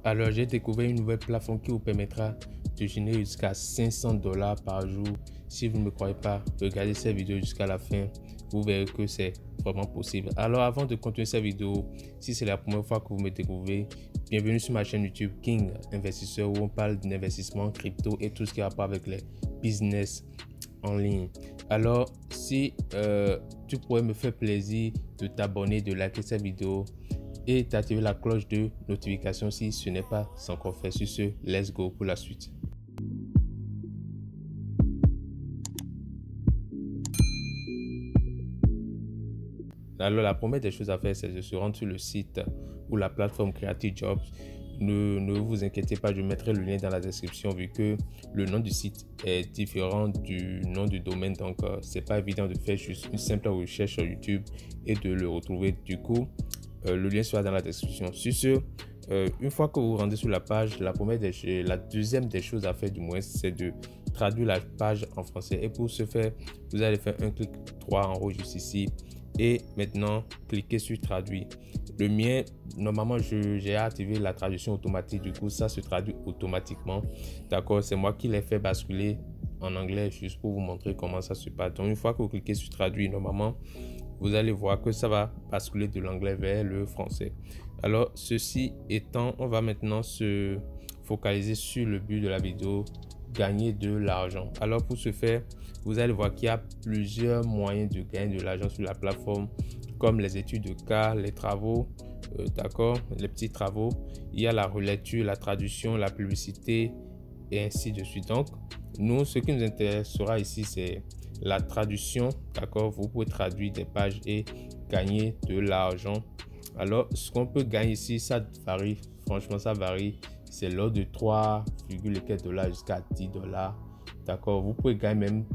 Alors, j'ai découvert une nouvelle plateforme qui vous permettra de générer jusqu'à 500 dollars par jour. Si vous ne me croyez pas, regardez cette vidéo jusqu'à la fin. Vous verrez que c'est vraiment possible. Alors, avant de continuer cette vidéo, si c'est la première fois que vous me découvrez, bienvenue sur ma chaîne YouTube King Investisseur, où on parle d'investissement, crypto et tout ce qui a rapport avec les business en ligne. Alors, si tu pourrais me faire plaisir de t'abonner, de liker cette vidéo et d'activer la cloche de notification si ce n'est pas encore fait. Sur ce, let's go pour la suite. Alors, la première des choses à faire, c'est de se rendre sur le site ou la plateforme Creative Jobs. Ne vous inquiétez pas, je mettrai le lien dans la description vu que le nom du site est différent du nom du domaine. Donc, c'est pas évident de faire juste une simple recherche sur YouTube et de le retrouver. Du coup, le lien sera dans la description. Sur ce, une fois que vous rendez sur la page, la deuxième des choses à faire du moins, c'est de traduire la page en français. Et pour ce faire, vous allez faire un clic droit en haut juste ici. Et maintenant, cliquez sur traduire. Le mien, normalement, j'ai activé la traduction automatique. Du coup, ça se traduit automatiquement. D'accord, c'est moi qui l'ai fait basculer en anglais juste pour vous montrer comment ça se passe. Donc, une fois que vous cliquez sur traduire, normalement, vous allez voir que ça va basculer de l'anglais vers le français. Alors, ceci étant, on va maintenant se focaliser sur le but de la vidéo, gagner de l'argent. Alors, pour ce faire, vous allez voir qu'il y a plusieurs moyens de gagner de l'argent sur la plateforme, comme les études de cas, les travaux, d'accord, les petits travaux. Il y a la relecture, la traduction, la publicité et ainsi de suite. Donc, nous, ce qui nous intéressera ici, c'est la traduction, d'accord. Vous pouvez traduire des pages et gagner de l'argent. Alors, ce qu'on peut gagner ici, ça varie. Franchement, ça varie. C'est l'ordre de 3,4 dollars jusqu'à 10 dollars. D'accord. Vous pouvez gagner même,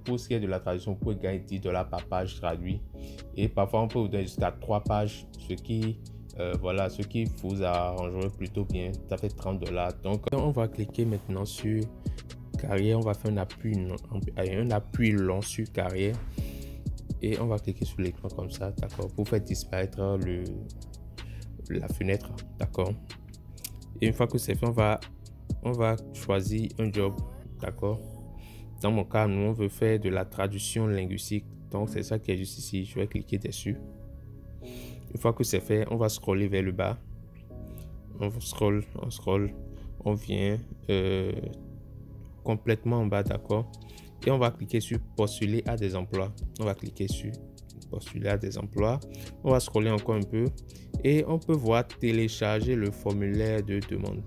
pour ce qui est de la traduction, vous pouvez gagner 10 dollars par page traduite. Et parfois, on peut vous donner jusqu'à 3 pages, ce qui vous arrangerait plutôt bien. Ça fait 30 dollars. Donc, on va cliquer maintenant sur carrière. On va faire un appui long sur carrière. Et on va cliquer sur l'écran comme ça, d'accord, pour faire disparaître la fenêtre, d'accord. Et une fois que c'est fait, on va choisir un job, d'accord. Dans mon cas, nous, on veut faire de la traduction linguistique, donc c'est ça qui est juste ici. Je vais cliquer dessus. Une fois que c'est fait, on va scroller vers le bas. On scroll, on vient complètement en bas, d'accord. Et on va cliquer sur postuler à des emplois. On va cliquer sur postuler à des emplois. On va scroller encore un peu et on peut voir télécharger le formulaire de demande.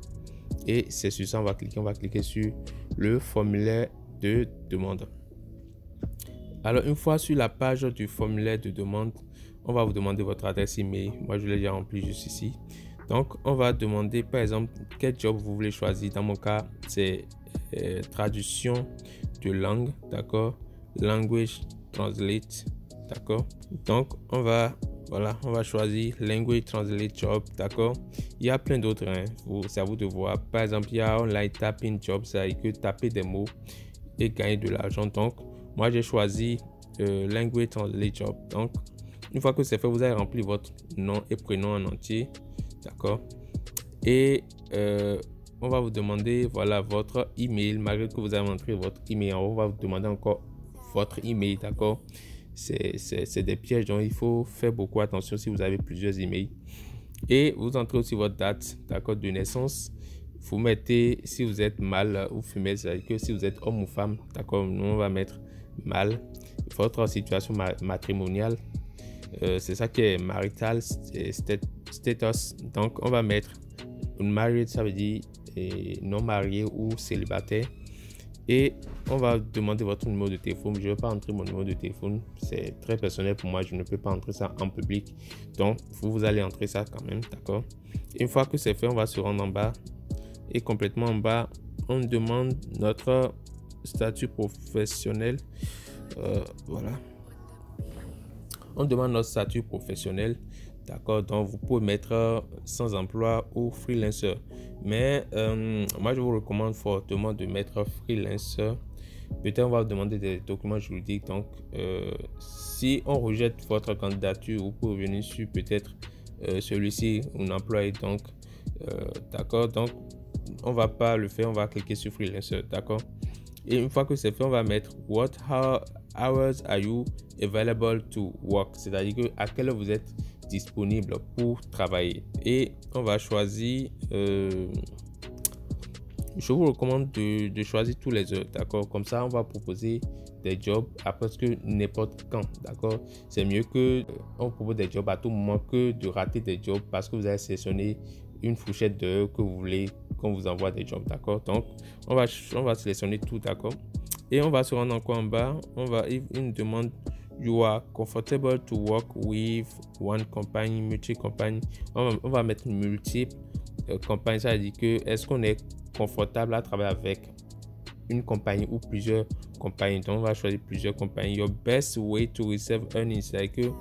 Et c'est sur ça on va cliquer sur le formulaire de demande. Alors, une fois sur la page du formulaire de demande, on va vous demander votre adresse email. Moi, je l'ai déjà rempli juste ici. Donc, on va demander par exemple quel job vous voulez choisir. Dans mon cas, c'est traduction de langue, d'accord, language translate, d'accord. Donc on va choisir language translate job, d'accord. Il y a plein d'autres, hein. C'est à vous de voir. Par exemple, il y a online tapping job, ça veut dire taper des mots et gagner de l'argent. Donc moi j'ai choisi language translate job. Donc une fois que c'est fait, vous allez remplir votre nom et prénom en entier, d'accord. Et on va vous demander votre email. Malgré que vous avez montré votre email en haut, on va vous demander encore votre email, d'accord. C'est des pièges, donc il faut faire beaucoup attention si vous avez plusieurs emails. Et vous entrez aussi votre date, d'accord, de naissance. Vous mettez si vous êtes mâle ou femelle, c'est-à-dire que si vous êtes homme ou femme, d'accord, nous on va mettre mâle. Votre situation matrimoniale, c'est ça qui est marital status. Donc on va mettre married, ça veut dire non marié ou célibataire. Et on va demander votre numéro de téléphone. Je ne vais pas entrer mon numéro de téléphone, c'est très personnel pour moi, je ne peux pas entrer ça en public. Donc vous allez entrer ça quand même, d'accord. Une fois que c'est fait, on va se rendre en bas et complètement en bas, on demande notre statut professionnel. Voilà. On demande notre statut professionnel. D'accord, donc vous pouvez mettre sans emploi ou freelancer. Mais moi, je vous recommande fortement de mettre freelancer. Peut-être on va vous demander des documents juridiques. Donc, si on rejette votre candidature, vous pouvez venir sur peut-être celui-ci, un employé. Donc, D'accord, donc on va pas le faire, on va cliquer sur freelancer. D'accord, et une fois que c'est fait, on va mettre what hours are you available to work, c'est-à-dire que à quelle heure vous êtes disponible pour travailler. Et on va choisir je vous recommande de choisir tous les heures. D'accord, comme ça on va proposer des jobs à presque n'importe quand. D'accord, c'est mieux que on propose des jobs à tout moment que de rater des jobs parce que vous avez sélectionné une fourchette d'heures que vous voulez qu'on vous envoie des jobs. D'accord, donc on va sélectionner tout. D'accord, et on va se rendre encore en bas. Il nous demande you are comfortable to work with one company, multi-company. On va mettre multiple compagnie. Ça veut dire que est-ce qu'on est confortable à travailler avec une compagnie ou plusieurs compagnies. Donc on va choisir plusieurs compagnies. Your best way to receive earnings, c'est que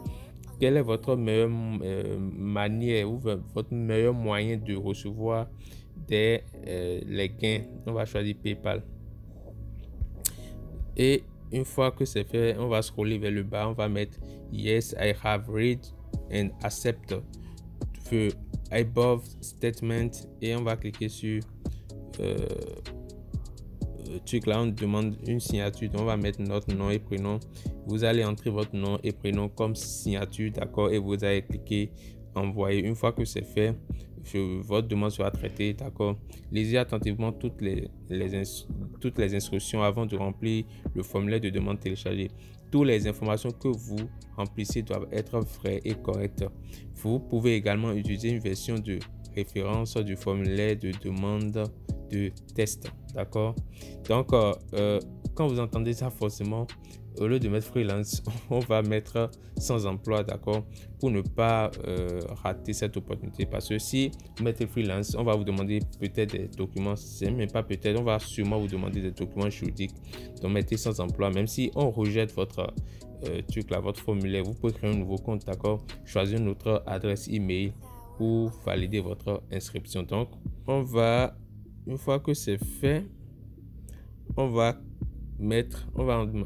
quelle est votre meilleure manière ou votre meilleur moyen de recevoir les gains. On va choisir PayPal. Et une fois que c'est fait, on va scroller vers le bas. On va mettre yes, I have read and accept the above statement et on va cliquer sur truc là. On demande une signature, donc on va mettre notre nom et prénom. Vous allez entrer votre nom et prénom comme signature. D'accord, et vous allez cliquer envoyer. Une fois que c'est fait, votre demande sera traitée. D'accord, lisez attentivement toutes les instructions avant de remplir le formulaire de demande téléchargé. Toutes les informations que vous remplissez doivent être vraies et correctes. Vous pouvez également utiliser une version de référence du formulaire de demande de test. D'accord, donc quand vous entendez ça, forcément au lieu de mettre freelance, on va mettre sans emploi. D'accord, pour ne pas rater cette opportunité, parce que si vous mettez freelance, on va vous demander peut-être des documents, c'est même pas peut-être, on va sûrement vous demander des documents juridiques. Donc mettez sans emploi. Même si on rejette votre truc là, votre formulaire, vous pouvez créer un nouveau compte. D'accord, choisir notre adresse email pour valider votre inscription. Donc on va, une fois que c'est fait, on va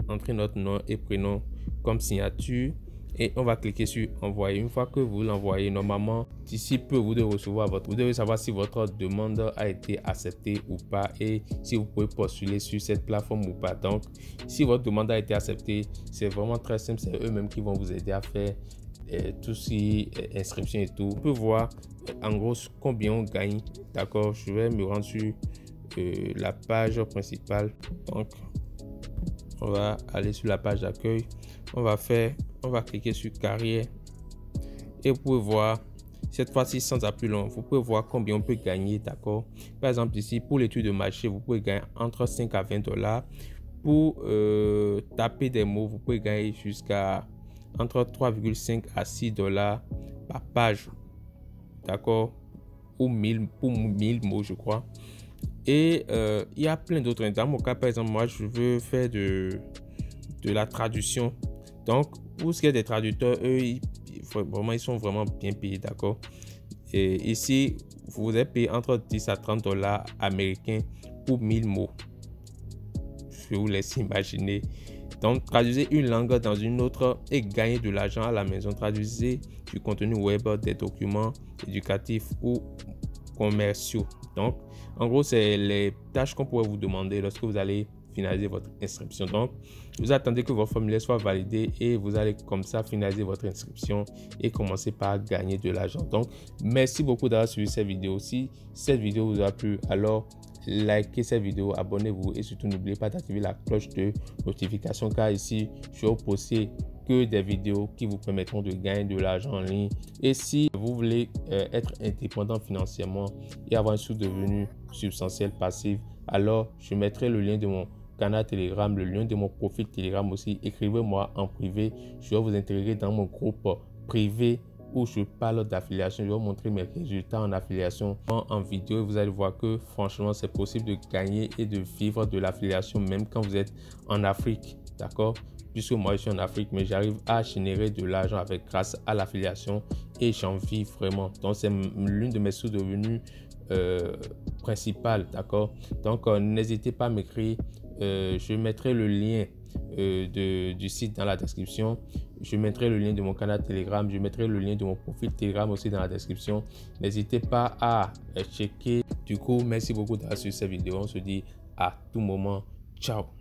entrer notre nom et prénom comme signature et on va cliquer sur envoyer. Une fois que vous l'envoyez, normalement d'ici peu vous devez recevoir vous devez savoir si votre demande a été acceptée ou pas et si vous pouvez postuler sur cette plateforme ou pas. Donc si votre demande a été acceptée, c'est vraiment très simple, c'est eux-mêmes qui vont vous aider à faire tout ce qui est inscription et tout. On peut voir en gros combien on gagne. D'accord, je vais me rendre sur la page principale. Donc on va aller sur la page d'accueil. On va cliquer sur carrière et vous pouvez voir cette fois-ci sans appui long. Vous pouvez voir combien on peut gagner. D'accord, par exemple ici pour l'étude de marché, vous pouvez gagner entre 5 à 20 $. Pour taper des mots, vous pouvez gagner jusqu'à entre 3,5 à 6 $ par page. D'accord, pour 1000 mots je crois. Et il y a plein d'autres. Dans mon cas, par exemple, moi je veux faire de la traduction. Donc pour ce qui est des traducteurs, eux ils sont vraiment bien payés. D'accord, et ici vous êtes payé entre 10 à 30 $ américains pour 1000 mots. Je vous laisse imaginer. Donc traduisez une langue dans une autre et gagnez de l'argent à la maison. Traduisez du contenu web, des documents éducatifs ou commerciaux. Donc en gros c'est les tâches qu'on pourrait vous demander lorsque vous allez finaliser votre inscription. Donc vous attendez que votre formulaire soit validé et vous allez comme ça finaliser votre inscription et commencer par gagner de l'argent. Donc merci beaucoup d'avoir suivi cette vidéo. Si cette vidéo vous a plu, alors likez cette vidéo, abonnez-vous et surtout n'oubliez pas d'activer la cloche de notification, car ici je vais poster que des vidéos qui vous permettront de gagner de l'argent en ligne. Et si vous voulez être indépendant financièrement et avoir une source de revenus substantielle passive, alors je mettrai le lien de mon canal Telegram, le lien de mon profil Telegram aussi. Écrivez-moi en privé, je vais vous intégrer dans mon groupe privé où je parle d'affiliation. Je vais vous montrer mes résultats en affiliation en vidéo et vous allez voir que franchement c'est possible de gagner et de vivre de l'affiliation même quand vous êtes en Afrique. D'accord, puisque moi je suis en Afrique, mais j'arrive à générer de l'argent grâce à l'affiliation et j'en vis vraiment. Donc c'est l'une de mes sources de revenus principales. D'accord, donc n'hésitez pas à m'écrire. Je mettrai le lien du site dans la description. Je mettrai le lien de mon canal Telegram. Je mettrai le lien de mon profil Telegram aussi dans la description. N'hésitez pas à checker. Du coup, merci beaucoup d'avoir suivi cette vidéo. On se dit à tout moment. Ciao.